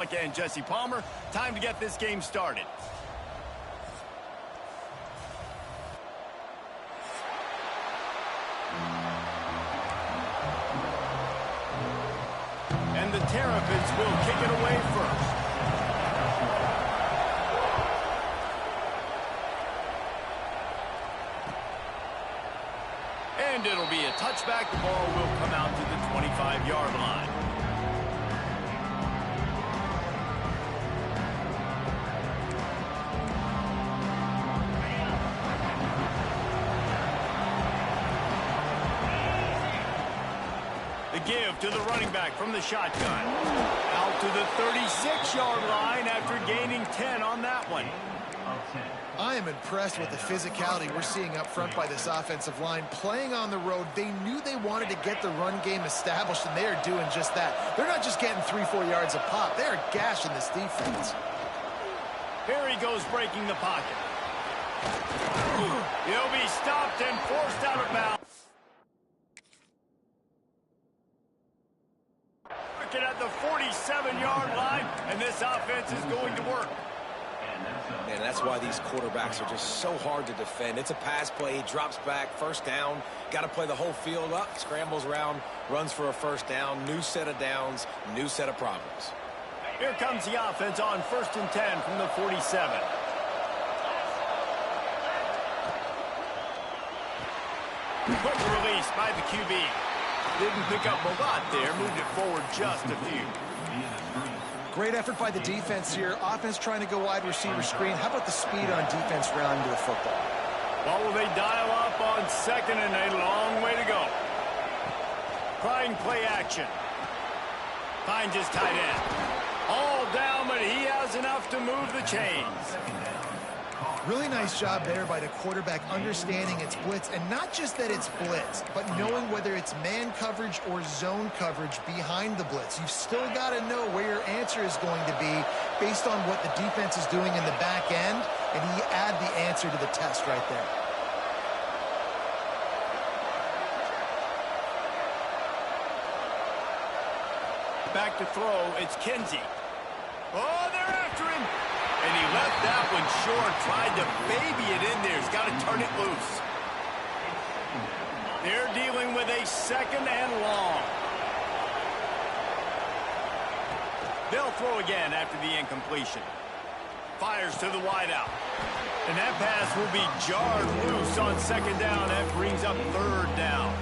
Again, Jesse Palmer, time to get this game started. And the Terrapins will kick it away first. And it'll be a touchback. The ball will come out to the 25-yard line. Give to the running back from the shotgun. Out to the 36-yard line after gaining 10 on that one. I am impressed with the physicality we're seeing up front by this offensive line. Playing on the road, they knew they wanted to get the run game established, and they are doing just that. They're not just getting 3-4 yards a pop. They are gashing this defense. Here he goes breaking the pocket. He'll be stopped and forced out of bounds. At the 47-yard line, and this offense is going to work. Man, that's why these quarterbacks are just so hard to defend. It's a pass play, he drops back, first down, got to play the whole field up, scrambles around, runs for a first down, new set of downs, new set of problems. Here comes the offense on 1st and 10 from the 47. Quick release by the QB. Didn't pick up a lot there, moved it forward just a few. Great effort by the defense here. Offense trying to go wide receiver screen. How about the speed on defense rounding to the football? Well, will they dial up on 2nd and a long way to go? Trying play action. Finds his tight end. All down, but he has enough to move the chains. Really nice job there by the quarterback understanding it's blitz, and not just that it's blitz, but knowing whether it's man coverage or zone coverage behind the blitz. You've still got to know where your answer is going to be based on what the defense is doing in the back end, and he add the answer to the test right there. Back to throw, it's Kinsey. Oh, they're after him. And he left that one short, tried to baby it in there. He's got to turn it loose. They're dealing with a 2nd and long. They'll throw again after the incompletion. Fires to the wideout. And that pass will be jarred loose on 2nd down. That brings up 3rd down.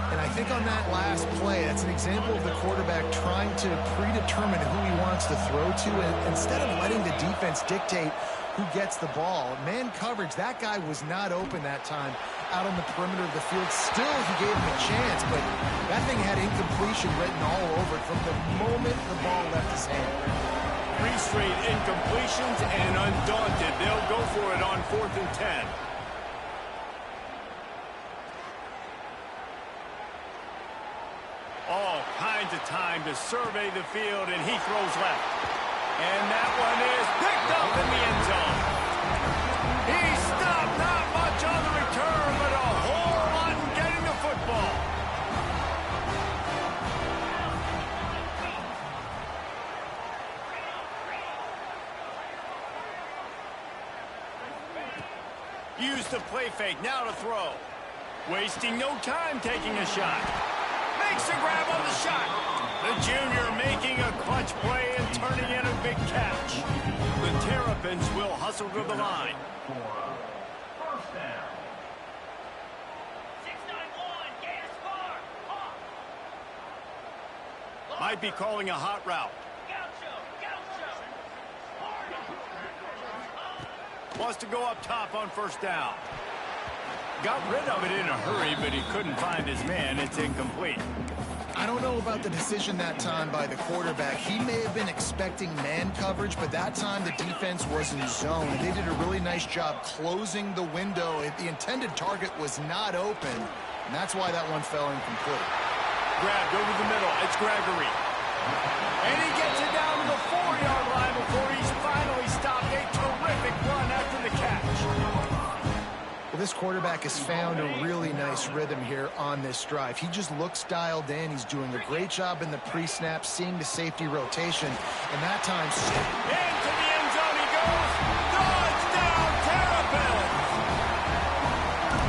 And I think on that last play, that's an example of the quarterback trying to predetermine who he wants to throw to, and instead of letting the defense dictate who gets the ball. Man coverage, that guy was not open that time out on the perimeter of the field. Still, he gave him a chance, but that thing had incompletion written all over it from the moment the ball left his hand. 3 straight incompletions, and undaunted, they'll go for it on 4th and 10. All kinds of time to survey the field, and he throws left. And that one is picked up in the end zone. He stopped, not much on the return, but a whole lot in getting the football. Use the play fake, now to throw. Wasting no time taking a shot. Makes a grab on the shot. The junior making a clutch play and turning in a big catch. The Terrapins will hustle to the line. Might be calling a hot route. Wants to go up top on 1st down. Got rid of it in a hurry, but he couldn't find his man. It's incomplete. I don't know about the decision that time by the quarterback. He may have been expecting man coverage, but that time the defense was in zone. And they did a really nice job closing the window. The intended target was not open, and that's why that one fell incomplete. Grabbed over the middle. It's Gregory. And he gets it down to the 4-yard line before he's finally stopped. A terrific run after the catch. Well, this quarterback has found a really nice rhythm here on this drive. He just looks dialed in. He's doing a great job in the pre-snap, seeing the safety rotation, and that time... Into the end zone he goes. Touchdown, Terrapins!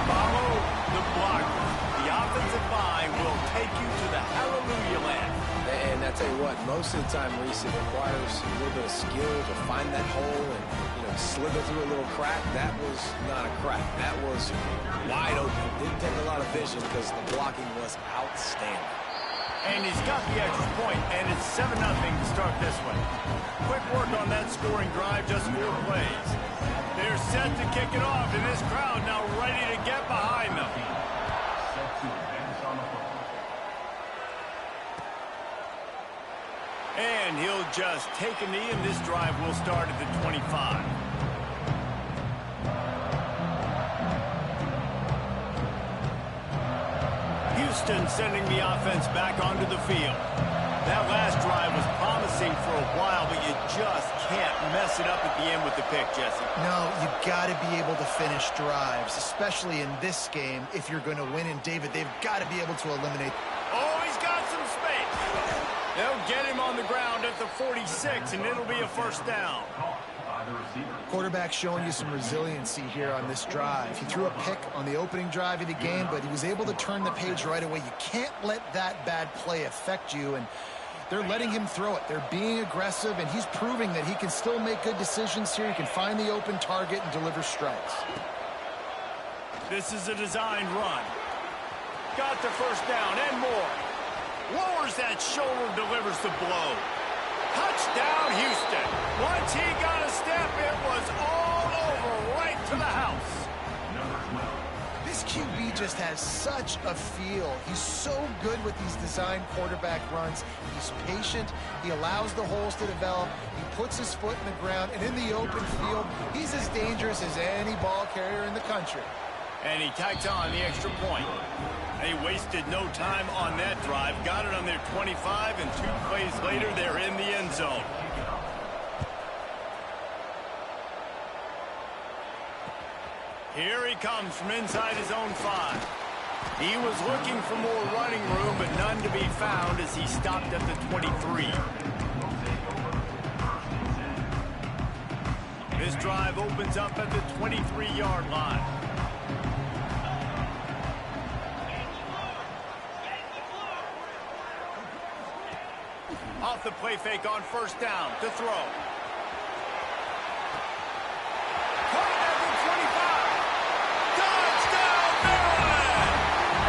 Follow the blocker. The offensive line will take you to the hallelujah land. And I tell you what, most of the time, Reese, it requires a little bit of skill to find that hole and, slither through a little crack. That was not a crack. That was wide open. Didn't take a lot of vision because the blocking was outstanding. And he's got the extra point, and it's 7-0 to start this one. Quick work on that scoring drive, just 4 plays. They're set to kick it off, and this crowd now ready to get behind them. And he'll just take a knee, and this drive will start at the 25. Houston sending the offense back onto the field. That last drive was promising for a while, but you just can't mess it up at the end with the pick, Jesse. No, you've got to be able to finish drives, especially in this game. If you're going to win, and David, they've got to be able to eliminate. Oh, he's got some space. They'll get him on the ground at the 46, and it'll be a first down. Quarterback showing you some resiliency here on this drive. He threw a pick on the opening drive of the game, but he was able to turn the page right away. You can't let that bad play affect you, and they're letting him throw it. They're being aggressive, and he's proving that he can still make good decisions here. He can find the open target and deliver strikes. This is a designed run. Got the first down and more. Lowers that shoulder, delivers the blow. Touchdown, Houston. Once he got a step, it was all over, right to the house. This QB just has such a feel. He's so good with these design quarterback runs. He's patient. He allows the holes to develop. He puts his foot in the ground, and in the open field, he's as dangerous as any ball carrier in the country. And he tacked on the extra point. They wasted no time on that drive. Got it on their 25, and 2 plays later, they're in the end zone. Here he comes from inside his own 5. He was looking for more running room, but none to be found as he stopped at the 23. This drive opens up at the 23-yard line. Off the play fake on first down to throw. Caught at the 25. Touchdown, Maryland!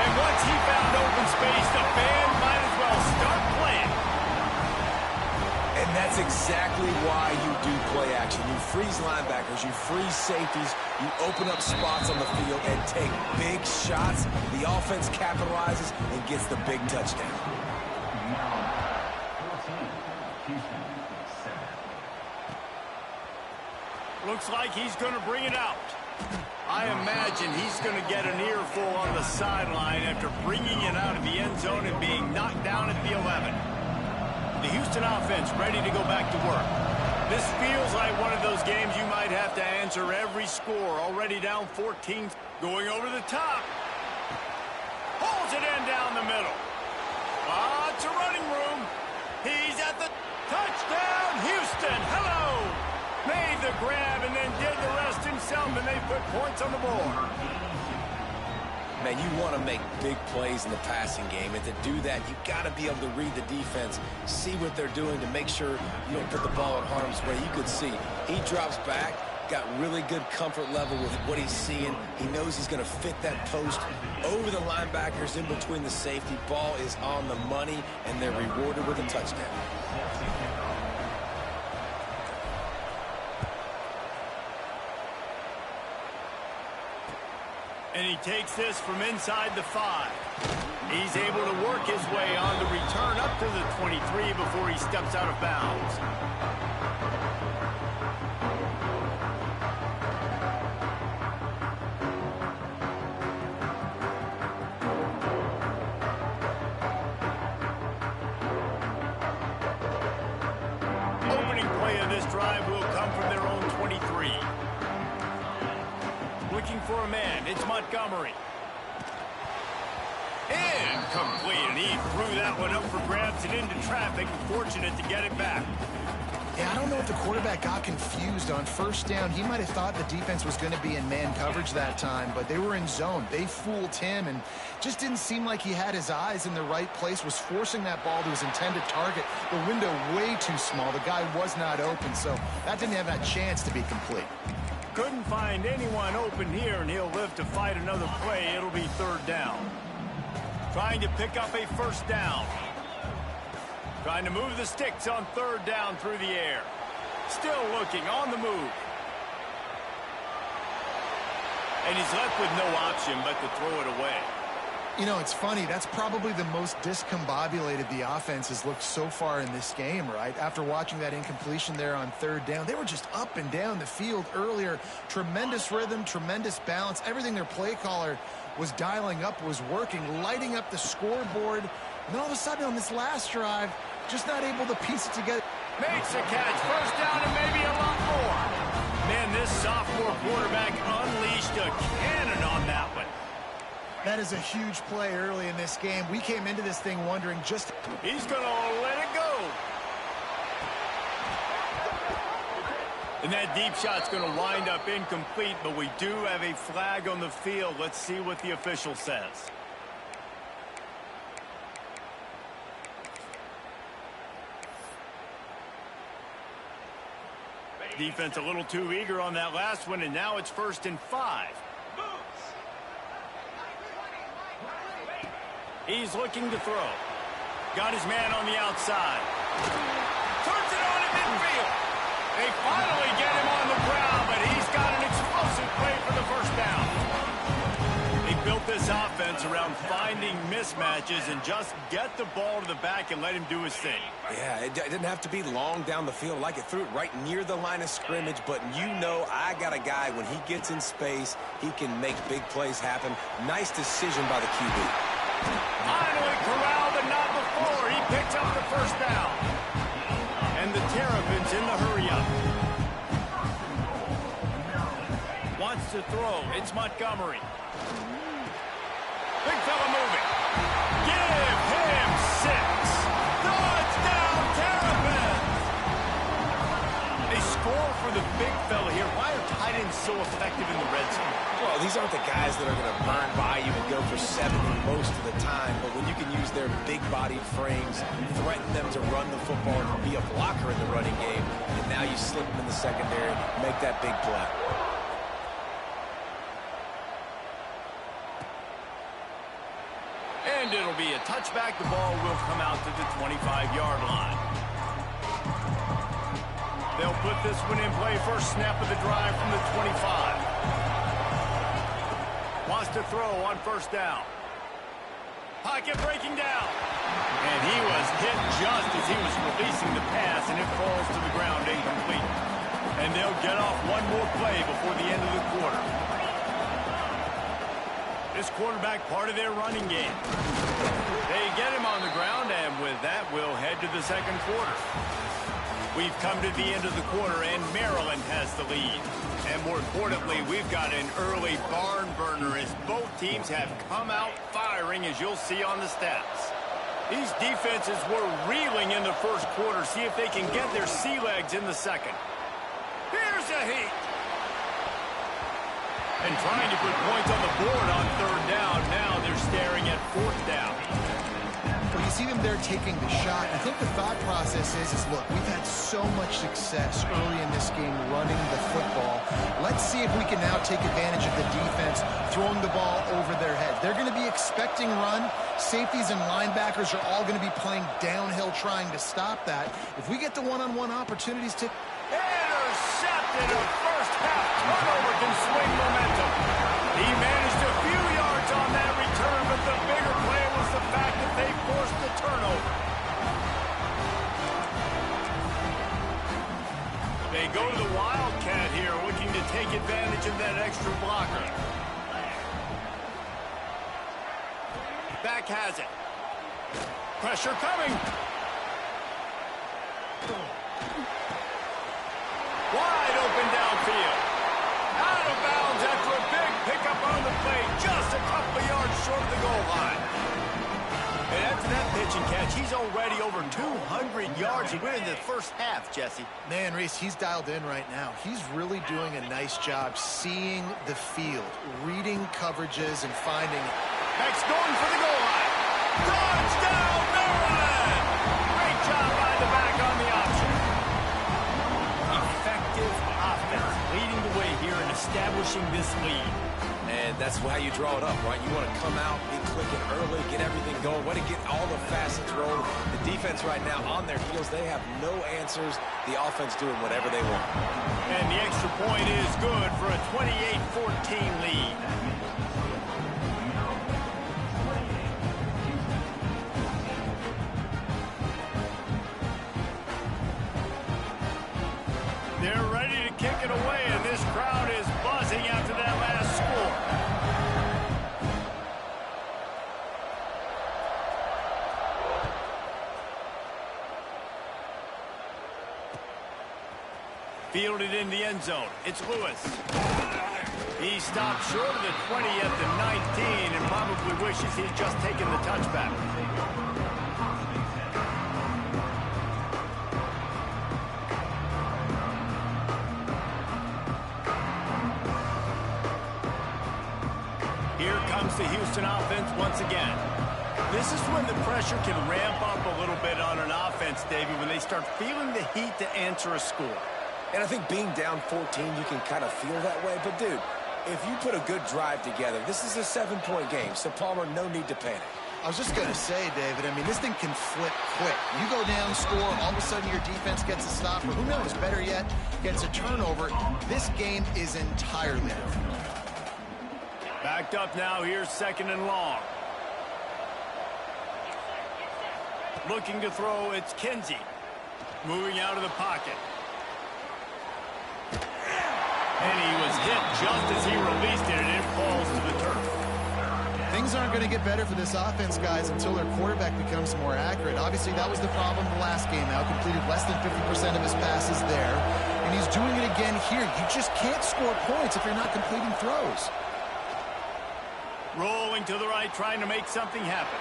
And once he found open space, the band might as well start playing. And that's exactly why you do play action. You freeze linebackers, you freeze safeties, you open up spots on the field and take big shots. The offense capitalizes and gets the big touchdown. Looks like he's going to bring it out. I imagine he's going to get an earful on the sideline after bringing it out of the end zone and being knocked down at the 11. The Houston offense ready to go back to work. This feels like one of those games you might have to answer every score. Already down 14, going over the top. Holds it in down the middle. Lots of running room. He's at the touchdown, Houston. Hello. Made the grab and then did the rest himself, and they put points on the board. Man, you want to make big plays in the passing game, and to do that, you got to be able to read the defense, see what they're doing to make sure you don't put the ball in harm's way. You could see he drops back, got really good comfort level with what he's seeing. He knows he's going to fit that post over the linebackers in between the safety. Ball is on the money, and they're rewarded with a touchdown. And he takes this from inside the 5. He's able to work his way on the return up to the 23 before he steps out of bounds. Opening play of this drive will come from their own 23. looking for a man. It's Montgomery. Incomplete, and he threw that one up for grabs and into traffic. Fortunate to get it back. Yeah, I don't know if the quarterback got confused on first down. He might have thought the defense was going to be in man coverage that time, but they were in zone. They fooled him and just didn't seem like he had his eyes in the right place, was forcing that ball to his intended target. The window way too small. The guy was not open, so that didn't have that chance to be complete. Couldn't find anyone open here, and he'll live to fight another play. It'll be third down. Trying to pick up a first down. Trying to move the sticks on third down through the air. Still looking on the move. And he's left with no option but to throw it away. You know, it's funny. That's probably the most discombobulated the offense has looked so far in this game, right? After watching that incompletion there on third down, they were just up and down the field earlier. Tremendous rhythm, tremendous balance. Everything their play caller was dialing up was working, lighting up the scoreboard. And then all of a sudden on this last drive, just not able to piece it together. Makes a catch. First down and maybe a lot more. Man, this sophomore quarterback unleashed a cannon on that one. That is a huge play early in this game. We came into this thing wondering just... He's going to let it go. And that deep shot's going to wind up incomplete, but we do have a flag on the field. Let's see what the official says. Defense a little too eager on that last one, and now it's 1st and 5. He's looking to throw. Got his man on the outside. Turns it on in midfield. They finally get him on the ground, but he's got an explosive play for the first down. They built this offense around finding mismatches and just get the ball to the back and let him do his thing. Yeah, it didn't have to be long down the field. Like it threw it right near the line of scrimmage, but you know I got a guy, when he gets in space, he can make big plays happen. Nice decision by the QB. Finally corralled, but not before. He picks up the first down. And the Terrapins in the hurry-up. Wants to throw. It's Montgomery. Big fella moving. Give him 6. Touchdown, Terrapins! They score for the big fella here. Why are tight ends so effective in the red zone? Well, these aren't the guys that are going to burn by you and go for 70 most of the time, but when you can use their big-bodied frames, threaten them to run the football and be a blocker in the running game, and now you slip them in the secondary, make that big play. And it'll be a touchback. The ball will come out to the 25-yard line. They'll put this one in play. First snap of the drive from the 25. Wants to throw on first down. Pocket breaking down. And he was hit just as he was releasing the pass, and it falls to the ground incomplete. And they'll get off one more play before the end of the quarter. This quarterback part of their running game. They get him on the ground, and with that, we'll head to the second quarter. We've come to the end of the quarter, and Maryland has the lead. And more importantly, we've got an early barn burner as both teams have come out firing, as you'll see on the stats. These defenses were reeling in the first quarter. See if they can get their sea legs in the second. Here's a heat. And trying to put points on the board on third down. Now they're staring at fourth down. Well, you see them there taking the shot. I think the thought process is look, we've had so much success early in this game running the football. Let's see if we can now take advantage of the defense throwing the ball over their head. They're going to be expecting run. Safeties and linebackers are all going to be playing downhill trying to stop that. If we get the one-on-one opportunities to... Intercepted. A first half turnover can swing momentum. He managed a few yards on that return, but the bigger play was the fact that they forced the turnover. They go to the Wildcat here, looking to take advantage of that extra blocker. Back has it. Pressure coming. Wide open downfield. Out of bounds after a big catch. He's already over 200 yards to win in the first half, Jesse. Man, Reese, he's dialed in right now. He's really doing a nice job seeing the field, reading coverages, and finding it. Beck's going for the goal line. Touchdown, Maryland! Great job by the back on the option. Effective offense leading the way here and establishing this lead. And that's how you draw it up, right? You want to come out, be clicking early, get everything going, want to get all the facets rolling. The defense right now on their heels, they have no answers. The offense doing whatever they want. And the extra point is good for a 28-14 lead. They're ready to kick it away, and this crowd is buzzing after that last score. Fielded in the end zone. It's Lewis. He stopped short of the 20 at the 19 and probably wishes he'd just taken the touchback. Here comes the Houston offense once again. This is when the pressure can ramp up a little bit on an offense, David, when they start feeling the heat to answer a score. And I think being down 14, you can kind of feel that way. But, dude, if you put a good drive together, this is a 7-point game. So, Palmer, no need to panic. I was just going to say, David, I mean, this thing can flip quick. You go down, score, all of a sudden your defense gets a stop, or who knows, better yet, gets a turnover. This game is entirely different. Backed up now, here's second and long. Looking to throw, it's Kinsey. Moving out of the pocket. And he was hit just as he released it, and it falls to the turf. Things aren't going to get better for this offense, guys, until their quarterback becomes more accurate. Obviously, that was the problem the last game out. Completed less than 50% of his passes there. And he's doing it again here. You just can't score points if you're not completing throws. Rolling to the right, trying to make something happen.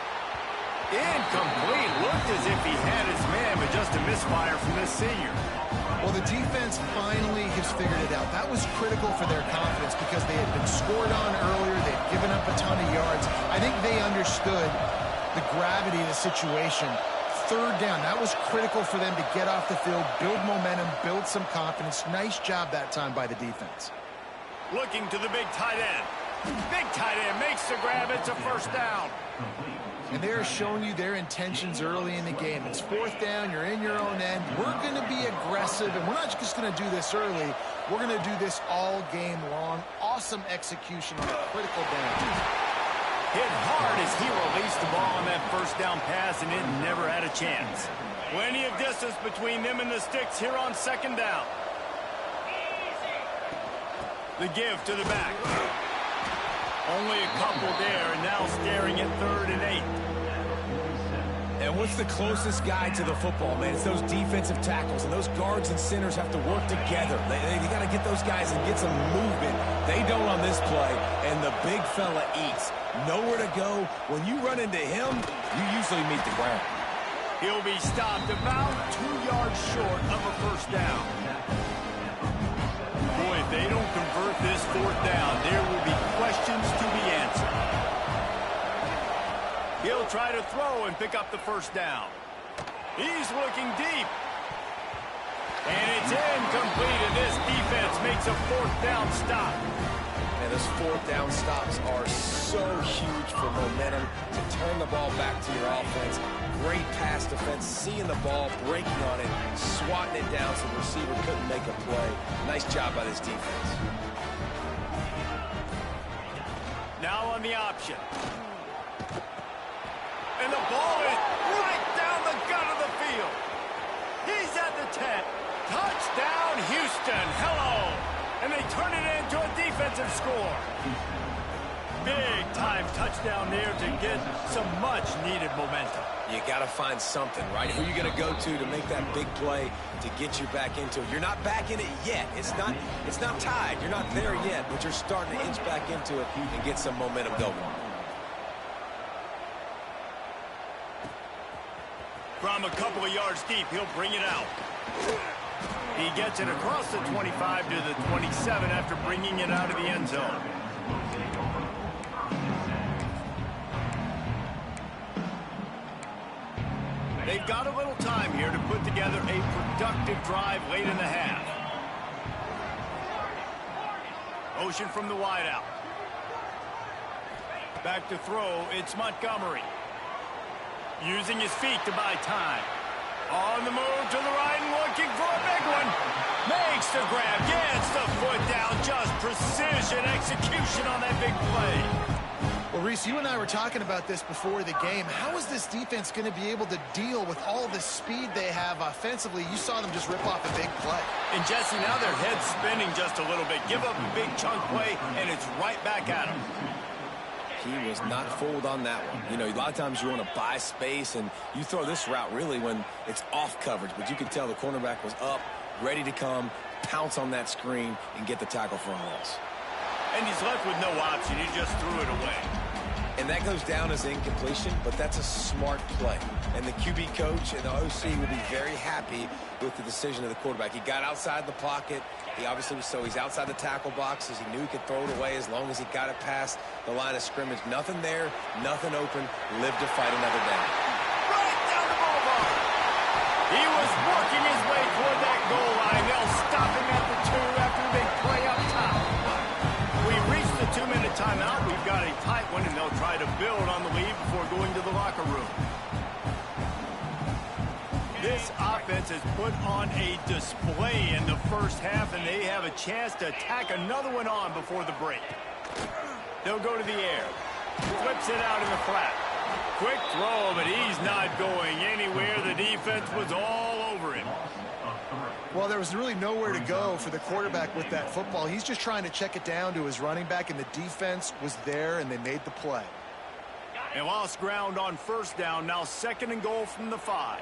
Incomplete. Looked as if he had his man, but just a misfire from this senior. Well, the defense finally has figured it out. That was critical for their confidence because they had been scored on earlier. They'd given up a ton of yards. I think they understood the gravity of the situation. Third down, that was critical for them to get off the field, build momentum, build some confidence. Nice job that time by the defense. Looking to the big tight end. Big tight end makes the grab. It's a first down. And they're showing you their intentions early in the game. It's fourth down. You're in your own end. We're going to be aggressive, and we're not just going to do this early. We're going to do this all game long. Awesome execution on a critical down. Hit hard as he released the ball on that first down pass, and it never had a chance. Plenty of distance between them and the sticks here on second down. The give to the back. Only a couple there, and now staring at 3rd and 8. And what's the closest guy to the football, man? It's those defensive tackles, and those guards and centers have to work together. They got to get those guys and get some movement. They don't on this play, and the big fella eats. Nowhere to go. When you run into him, you usually meet the ground. He'll be stopped about 2 yards short of a first down. Boy, if they don't convert this fourth down, there will be questions to be answered. He'll try to throw and pick up the first down. He's looking deep. And it's incomplete, and this defense makes a fourth down stop. And those fourth down stops are so huge for momentum to turn the ball back to your offense. Great pass defense, seeing the ball, breaking on it, swatting it down so the receiver couldn't make a play. Nice job by this defense. Now on the option. And the ball is right down the gut of the field. He's at the 10. Touchdown, Houston. Hello. And they turn it into a defensive score. Big-time touchdown there to get some much-needed momentum. You got to find something, right? Who are you going to go to make that big play to get you back into it? You're not back in it yet. It's not tied. You're not there yet, but you're starting to inch back into it and get some momentum going. From a couple of yards deep, he'll bring it out. He gets it across the 25 to the 27 after bringing it out of the end zone. They've got a little time here to put together a productive drive late in the half. Motion from the wideout. Back to throw, it's Montgomery. Using his feet to buy time. On the move to the right and looking for a big one. Makes the grab, gets the foot down. Just precision execution on that big play. Well, Reese, you and I were talking about this before the game. How is this defense going to be able to deal with all the speed they have offensively? You saw them just rip off a big play. And Jesse, now their head's spinning just a little bit. Give up a big chunk play, and it's right back at them. He was not fooled on that one. You know, a lot of times you want to buy space, and you throw this route really when it's off coverage. But you can tell the cornerback was up, ready to come, pounce on that screen, and get the tackle for a loss. And he's left with no option. He just threw it away. And that goes down as incompletion, but that's a smart play. And the QB coach and the OC will be very happy with the decision of the quarterback. He got outside the pocket. He obviously was, so he's outside the tackle boxes. He knew he could throw it away as long as he got it past the line of scrimmage. Nothing there, nothing open. Live to fight another down. Right down the boulevard. He was working his way toward that goal line. They'll stop him at the 2 after the big play up top. We reached the 2-minute timeout. We've got a tight one, and they'll try to build on the lead before going to the locker room. This offense has put on a display in the first half, and they have a chance to tack another one on before the break. They'll go to the air. Flips it out in the flat. Quick throw, but he's not going anywhere. The defense was all over him. Well, there was really nowhere to go for the quarterback with that football. He's just trying to check it down to his running back, and the defense was there, and they made the play. They lost ground on first down. Now 2nd and goal from the 5.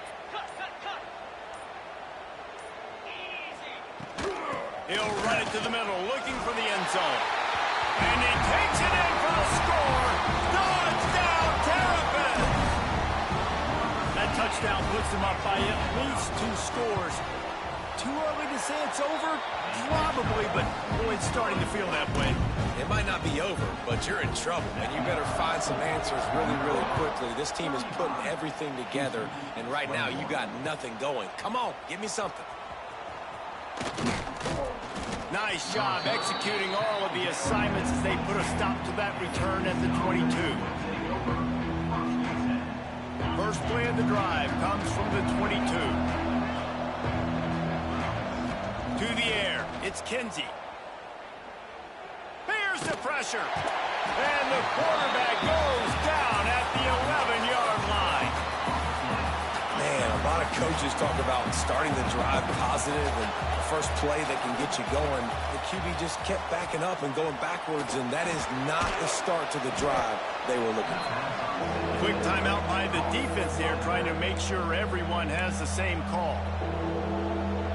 He'll run it to the middle, looking for the end zone. And he takes it in for the score. Touchdown, Terrapin! That touchdown puts him up by at least 2 scores. Too early to say it's over? Probably, but boy, it's starting to feel that way. It might not be over, but you're in trouble, and you better find some answers really, really quickly. This team is putting everything together, and right now you got nothing going. Come on, give me something. Nice job executing all of the assignments as they put a stop to that return at the 22. First play of the drive comes from the 22. To the air, it's Kinsey. Here's the pressure. And the quarterback goes down at the 11-yard line. Man, a lot of coaches talk about starting the drive positive and the first play that can get you going. The QB just kept backing up and going backwards, and that is not the start to the drive they were looking for. Quick timeout by the defense there, trying to make sure everyone has the same call.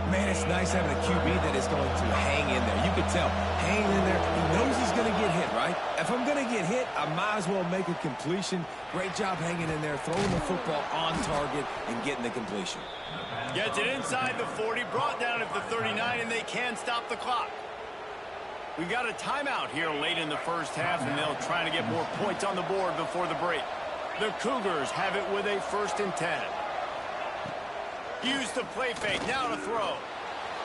Man, it's nice having a QB that is going to hang in there. You can tell, hanging in there, he knows he's going to get hit, right? If I'm going to get hit, I might as well make a completion. Great job hanging in there, throwing the football on target and getting the completion. Gets it inside the 40, brought down at the 39, and they can stop the clock. We've got a timeout here late in the first half, and they'll try to get more points on the board before the break. The Cougars have it with a 1st and 10. Use the play fake, now to throw.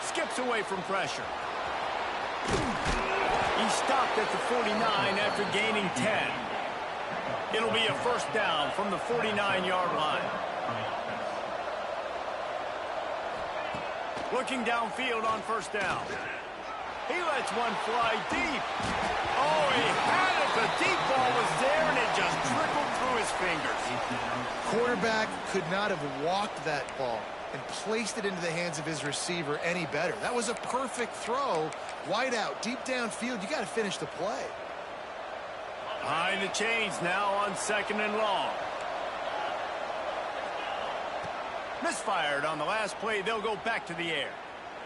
Skips away from pressure. He stopped at the 49 after gaining 10. It'll be a 1st down from the 49-yard line. Looking downfield on 1st down. He lets one fly deep. Oh, he had it. The deep ball was there, and it just trickled through his fingers. Quarterback could not have walked that ball and placed it into the hands of his receiver any better. That was a perfect throw. Wide out, deep downfield. You got to finish the play. Behind the chains now on 2nd and long. Misfired on the last play. They'll go back to the air.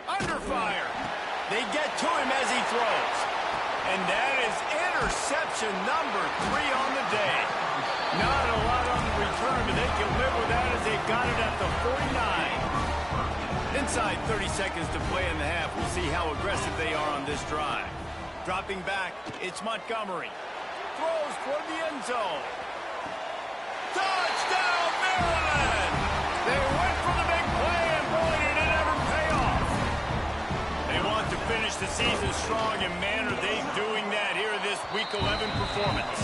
Under fire. They get to him as he throws. And that is interception number 3 on the day. Not a lot on the return, but they can live with that as they've got it at the 49. Inside 30 seconds to play in the half. We'll see how aggressive they are on this drive. Dropping back, it's Montgomery. Throws toward the end zone. Touchdown, Maryland! They went for the big play, and boy, did it ever pay off. They want to finish the season strong, and man, are they doing that here in this Week 11 performance.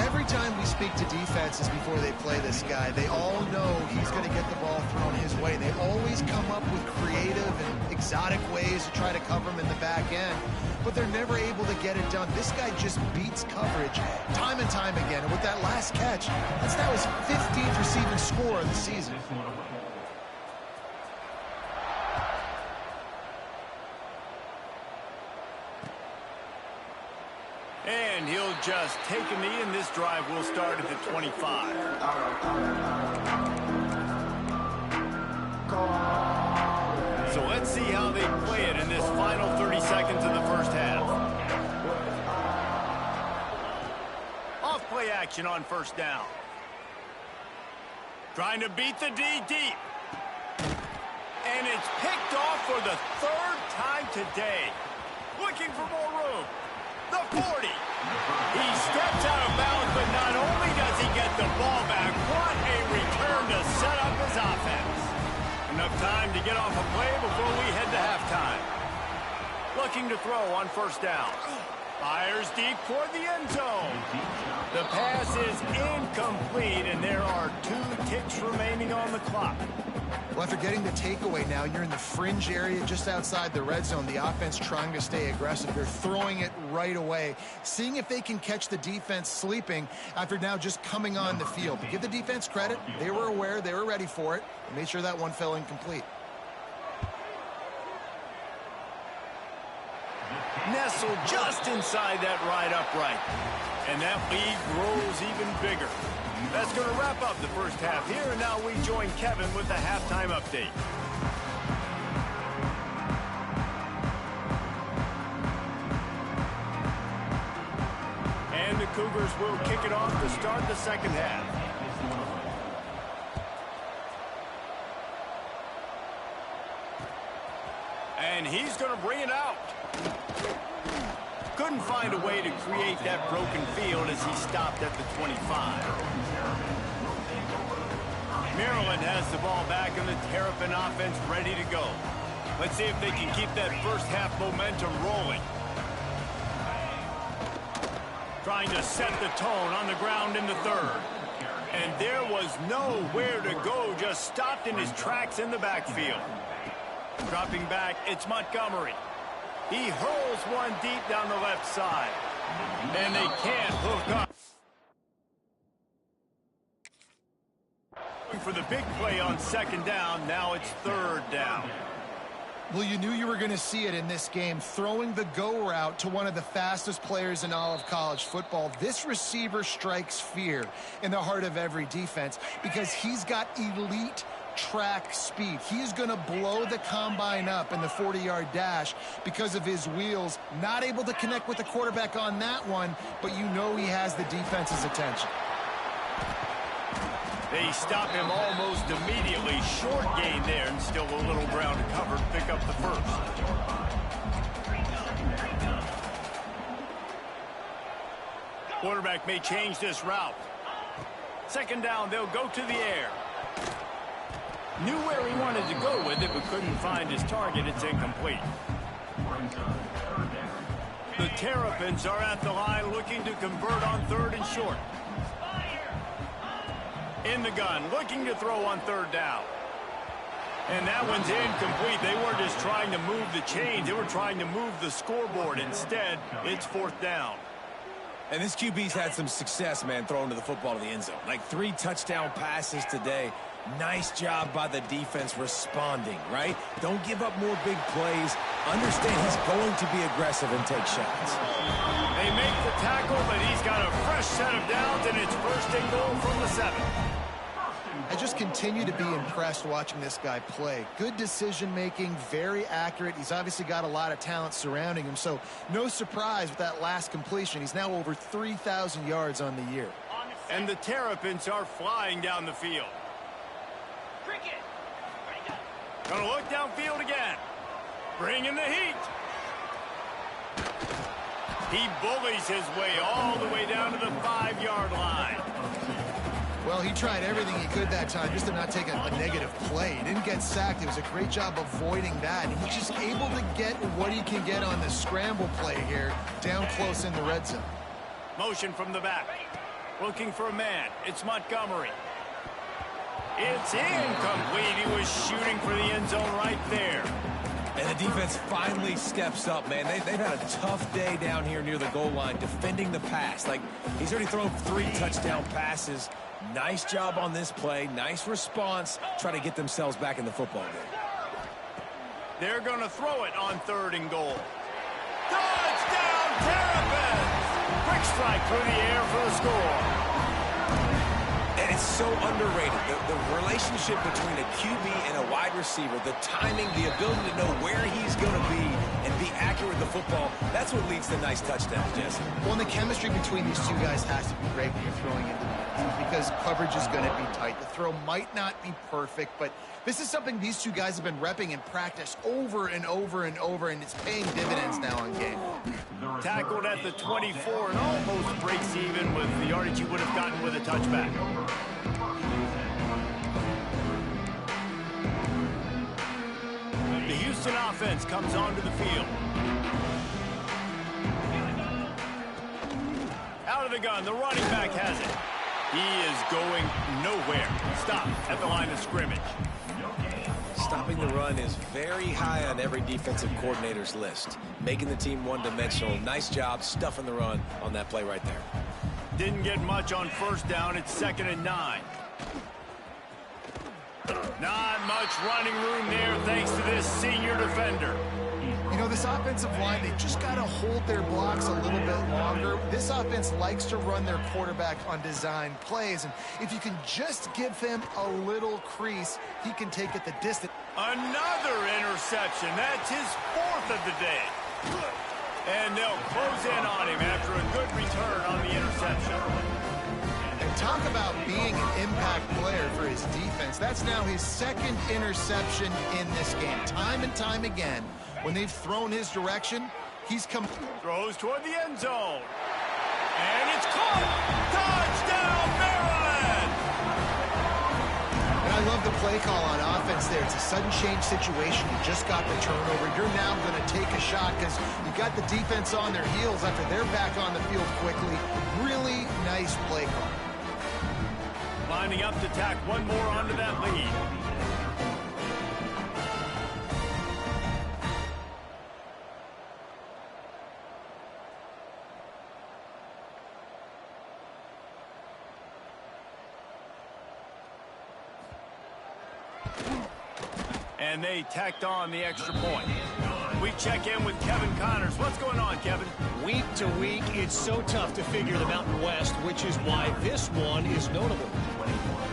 Every time we speak to defenses before they play this guy, they all know he's going to get the ball thrown his way. They always come up with creative and exotic ways to try to cover him in the back end, but they're never able to get it done. This guy just beats coverage time and time again. And with that last catch, that's now his 15th receiving score of the season. And he'll just take a knee, and this drive will start at the 25. So let's see how they play it in this final 30 seconds of the first half. Off play action on first down. Trying to beat the D deep. And it's picked off for the third time today. Looking for more room. The 40. He steps out of bounds, but not only does he get the ball back, what a return to set up his offense. Enough time to get off a play before we head to halftime. Looking to throw on first down. Fires deep toward the end zone. The pass is incomplete, and there are 2 ticks remaining on the clock. Well, after getting the takeaway now, you're in the fringe area just outside the red zone. The offense trying to stay aggressive. They're throwing it right away, seeing if they can catch the defense sleeping after now just coming on the field. But give the defense credit. They were aware. They were ready for it. They made sure that one fell incomplete. Nestled just inside that right upright. And that lead grows even bigger. That's going to wrap up the first half here, and now we join Kevin with the halftime update. And the Cougars will kick it off to start the second half. And he's going to bring it out. Couldn't find a way to create that broken field as he stopped at the 25. Maryland has the ball back and the Terrapin offense ready to go. Let's see if they can keep that first half momentum rolling. Trying to set the tone on the ground in the third. And there was nowhere to go, just stopped in his tracks in the backfield. Dropping back, it's Montgomery. He hurls one deep down the left side. And they can't hook up. For the big play on second down, now it's third down. Well, you knew you were going to see it in this game, throwing the go route to one of the fastest players in all of college football. This receiver strikes fear in the heart of every defense because he's got elite track speed. He is going to blow the combine up in the 40-yard dash because of his wheels. Not able to connect with the quarterback on that one, but you know he has the defense's attention. They stop him almost immediately. Short gain there, and still a little ground to cover to pick up the first. Quarterback may change this route. Second down, they'll go to the air. Knew where he wanted to go with it, but couldn't find his target. It's incomplete. The Terrapins are at the line looking to convert on third and short. In the gun, looking to throw on third down. And that one's incomplete. They weren't just trying to move the chains. They were trying to move the scoreboard. Instead, it's fourth down. And this QB's had some success, man, throwing to the football to the end zone. Like 3 touchdown passes today. Nice job by the defense responding, right? Don't give up more big plays. Understand he's going to be aggressive and take shots. They make the tackle, but he's got a fresh set of downs, and it's first and goal from the 7. I just continue to be impressed watching this guy play. Good decision-making, very accurate. He's obviously got a lot of talent surrounding him, so no surprise with that last completion. He's now over 3,000 yards on the year. And the Terrapins are flying down the field. Gonna look downfield again. Bringing the heat. He bullies his way all the way down to the 5-yard line. Well, he tried everything he could that time just to not take a negative play. He didn't get sacked. It was a great job avoiding that. And he's just able to get what he can get on the scramble play here down close in the red zone. Motion from the back. Looking for a man. It's Montgomery. It's incomplete. He was shooting for the end zone right there. And the defense finally steps up, man. They've had a tough day down here near the goal line defending the pass. Like, he's already thrown 3 touchdown passes. Nice job on this play. Nice response. Try to get themselves back in the football game. They're going to throw it on 3rd and goal. Touchdown, Terrapins! Quick strike through the air for the score. And it's so underrated. The relationship between a QB and a wide receiver, the timing, the ability to know where he's going to be and be accurate with the football, that's what leads to nice touchdowns, Jesse. Well, and the chemistry between these two guys has to be great when you're throwing into the end because coverage is going to be tight. The throw might not be perfect, but this is something these two guys have been repping in practice over and over and over, and it's paying dividends now on game. Tackled at the 24 and almost breaks even with the yardage he would have gotten with a touchback. The Houston offense comes onto the field. Out of the gun, the running back has it. He is going nowhere. Stop at the line of scrimmage. Stopping the run is very high on every defensive coordinator's list. Making the team one-dimensional. Nice job stuffing the run on that play right there. Didn't get much on 1st down. It's 2nd and 9. Not much running room there thanks to this senior defender. You know, this offensive line, they just got to hold their blocks a little bit longer. This offense likes to run their quarterback on design plays, and if you can just give him a little crease, he can take it the distance. Another interception. That's his 4th of the day. And they'll close in on him after a good return on the interception. And talk about being an impact player for his defense. That's now his 2nd interception in this game. Time and time again, when they've thrown his direction, he's come. Throws toward the end zone. And it's caught. Touchdown, Maryland! And I love the play call on offense there. It's a sudden change situation. You just got the turnover. You're now going to take a shot because you got the defense on their heels after they're back on the field quickly. Really nice play call. Lining up to tack one more onto that lead. And they tacked on the extra point. We check in with Kevin Connors. What's going on, Kevin? Week to week, it's so tough to figure the Mountain West, which is why this one is notable.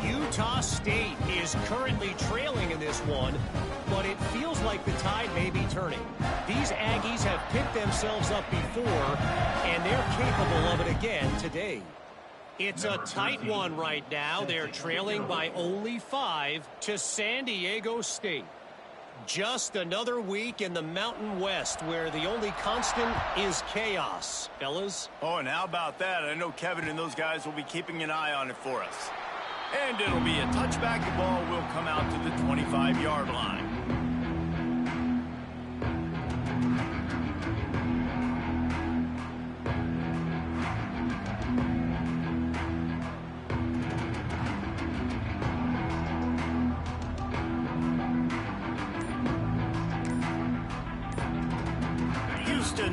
Utah State is currently trailing in this one, but it feels like the tide may be turning. These Aggies have picked themselves up before, and they're capable of it again today. It's a tight one right now. They're trailing by only 5 to San Diego State. Just another week in the Mountain West where the only constant is chaos, fellas. Oh, and how about that? I know Kevin and those guys will be keeping an eye on it for us. And it'll be a touchback. The ball will come out to the 25-yard line.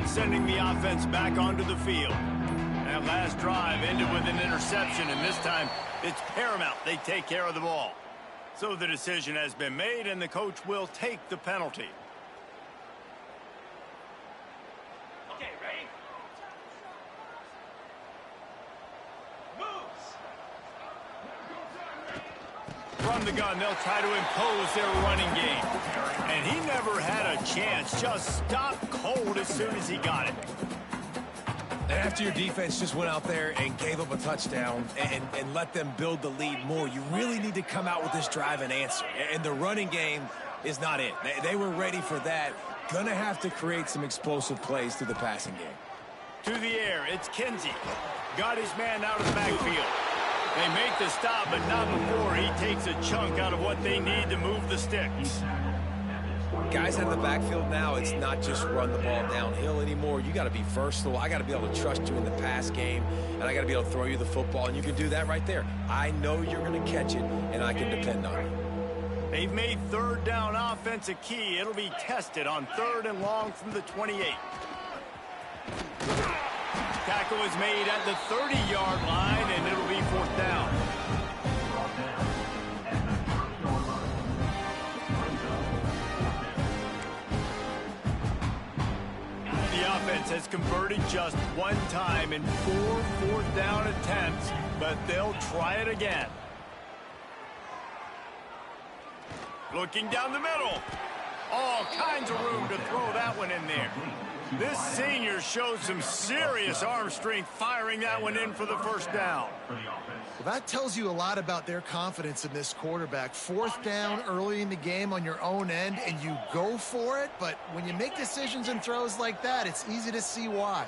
Sending the offense back onto the field. That last drive ended with an interception, and this time it's paramount they take care of the ball. So the decision has been made, and the coach will take the penalty. Okay, ready? Moves. From the gun, they'll try to impose their running game. And he never had a chance. Just stopped cold as soon as he got it. And after your defense just went out there and gave up a touchdown and let them build the lead more, you really need to come out with this drive and answer. And the running game is not it. They were ready for that. Gonna have to create some explosive plays through the passing game. To the air, it's Kinsey. Got his man out of the backfield. They make the stop, but not before he takes a chunk out of what they need to move the sticks. Guys out of the backfield now, it's not just run the ball downhill anymore. You got to be versatile. I got to be able to trust you in the pass game, and I got to be able to throw you the football, and you can do that right there. I know you're going to catch it, and I can depend on it. They've made third down offense a key. It'll be tested on 3rd and long from the 28. Tackle is made at the 30-yard line, and it'll be 4th down. The offense has converted just one time in 4 4th down attempts, but they'll try it again. Looking down the middle. All kinds of room to throw that one in there. This senior showed some serious arm strength firing that one in for the 1st down. Well, that tells you a lot about their confidence in this quarterback. 4th down early in the game on your own end, and you go for it. But when you make decisions and throws like that, it's easy to see why.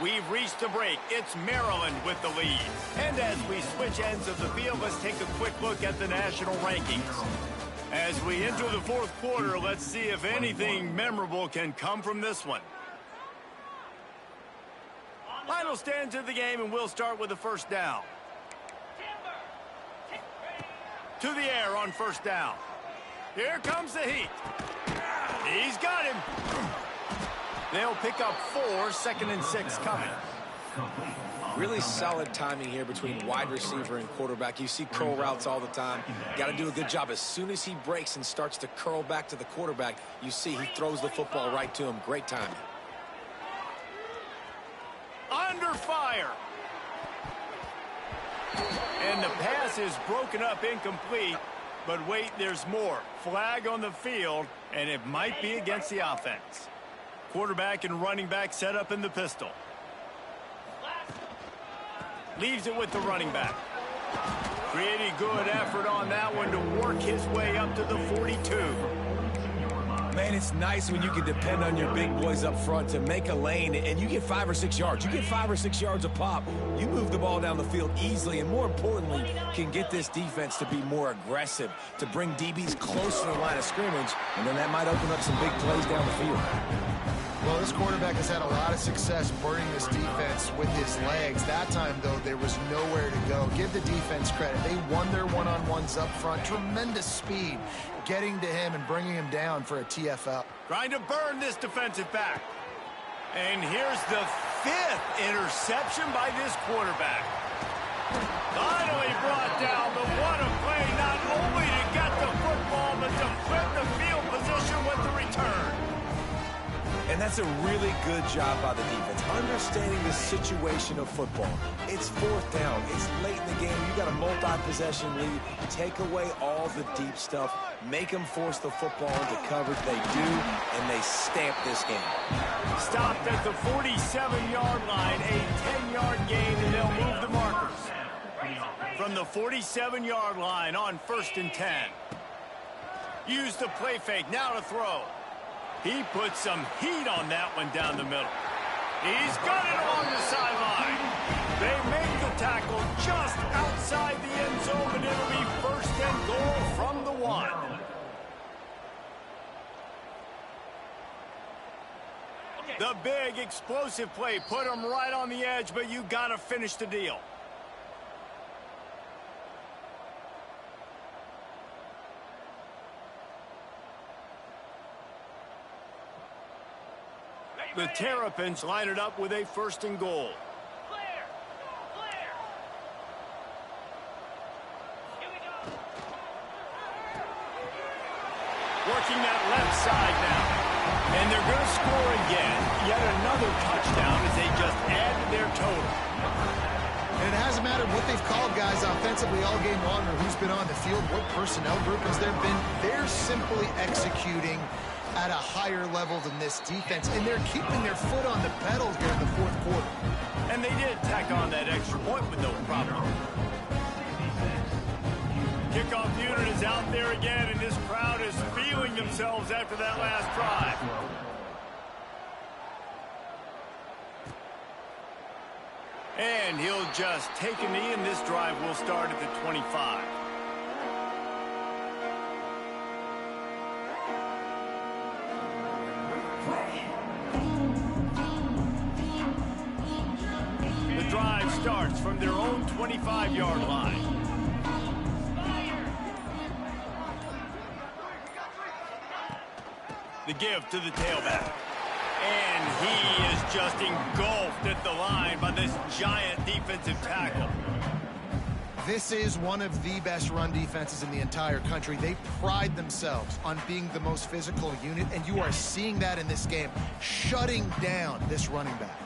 We've reached a break. It's Maryland with the lead. And as we switch ends of the field, let's take a quick look at the national rankings. As we enter the 4th quarter, let's see if anything memorable can come from this one. Final stands of the game, and we'll start with the 1st down. To the air on 1st down. Here comes the heat. He's got him. They'll pick up 4, 2nd and 6 coming. Really solid timing here between wide receiver and quarterback. You see curl routes all the time. Got to do a good job. As soon as he breaks and starts to curl back to the quarterback, you see he throws the football right to him. Great timing. Under fire. And the pass is broken up, incomplete. But wait, there's more. Flag on the field, and it might be against the offense. Quarterback and running back set up in the pistol. Leaves it with the running back. Pretty good effort on that one to work his way up to the 42. Man, it's nice when you can depend on your big boys up front to make a lane, and you get 5 or 6 yards. You get 5 or 6 yards a pop. You move the ball down the field easily, and more importantly, can get this defense to be more aggressive, to bring DBs close to the line of scrimmage, and then that might open up some big plays down the field. Well, this quarterback has had a lot of success burning this defense with his legs. That time, though, there was nowhere to go. Give the defense credit. They won their one-on-ones up front. Tremendous speed getting to him and bringing him down for a TFL. Trying to burn this defensive back. And here's the 5th interception by this quarterback. Finally brought down, but what a play, not only to get the football, but to flip the field position with the return. And that's a really good job by the defense, understanding the situation of football. It's 4th down. It's late in the game. You got a multi-possession lead. Take away all the deep stuff. Make them force the football into coverage. They do, and they stamp this game. Stopped at the 47-yard line, a 10-yard gain, and they'll move the markers. From the 47-yard line on 1st and 10. Use the play fake, now to throw. He put some heat on that one down the middle. He's got it along the sideline. They make the tackle just outside the end zone, and it'll be 1st and goal from the 1. The big explosive play put him right on the edge, but you got to finish the deal. The Terrapins line it up with a 1st and goal. Clear. Here we go. Working that left side now. And they're going to score again. Yet another touchdown as they just add to their total. And it hasn't mattered what they've called, guys, offensively all game long, or who's been on the field, what personnel group has there been. They're simply executing at a higher level than this defense, and they're keeping their foot on the pedal here in the fourth quarter. And they did tack on that extra point with no problem. Kickoff unit is out there again, and this crowd is feeling themselves after that last drive. And he'll just take a knee, and this drive will start at the 25. The drive starts from their own 25-yard line. The give to the tailback. And he is just engulfed at the line by this giant defensive tackle. This is one of the best run defenses in the entire country. They pride themselves on being the most physical unit, and you are seeing that in this game, shutting down this running back.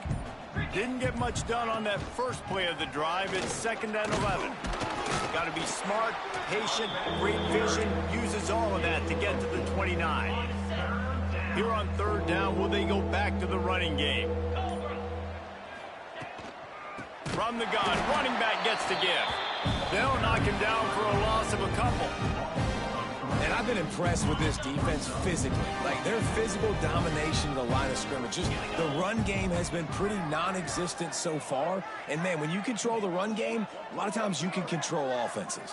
Didn't get much done on that first play of the drive. It's 2nd and 11. Got to be smart, patient, great vision, uses all of that to get to the 29. Here on 3rd down, will they go back to the running game? From the gun, running back gets the give. They'll knock him down for a loss of a couple. And I've been impressed with this defense physically. Like, their physical domination of the line of scrimmage. Just the run game has been pretty non-existent so far. And, man, when you control the run game, a lot of times you can control offenses.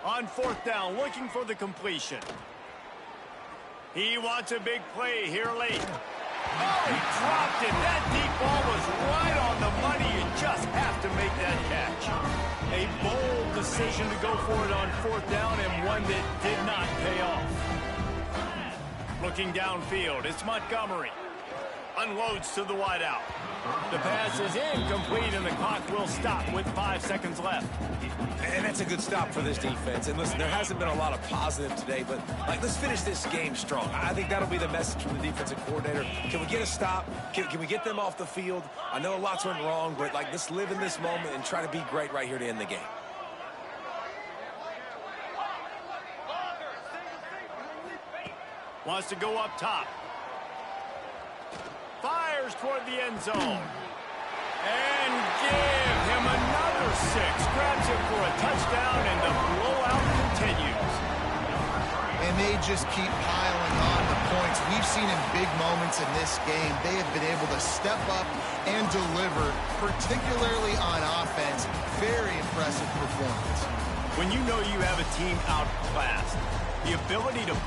On 4th down, looking for the completion. He wants a big play here late. Oh, he dropped it. That deep ball was right on the money. You just have to make that catch. A bold decision to go for it on 4th down, and one that did not pay off. Looking downfield, it's Montgomery. Unloads to the wideout. The pass is incomplete, and the clock will stop with 5 seconds left. And that's a good stop for this defense. And listen, there hasn't been a lot of positive today, but let's finish this game strong. I think that'll be the message from the defensive coordinator. Can we get a stop? Can we get them off the field? I know lots went wrong, but let's live in this moment and try to be great right here to end the game. Wants to go up top. Fires toward the end zone. And give him another 6. Grabs him for a touchdown, and the blowout continues. And they just keep piling on the points. We've seen in big moments in this game, they have been able to step up and deliver, particularly on offense. Very impressive performance. When you know you have a team outclassed, the ability to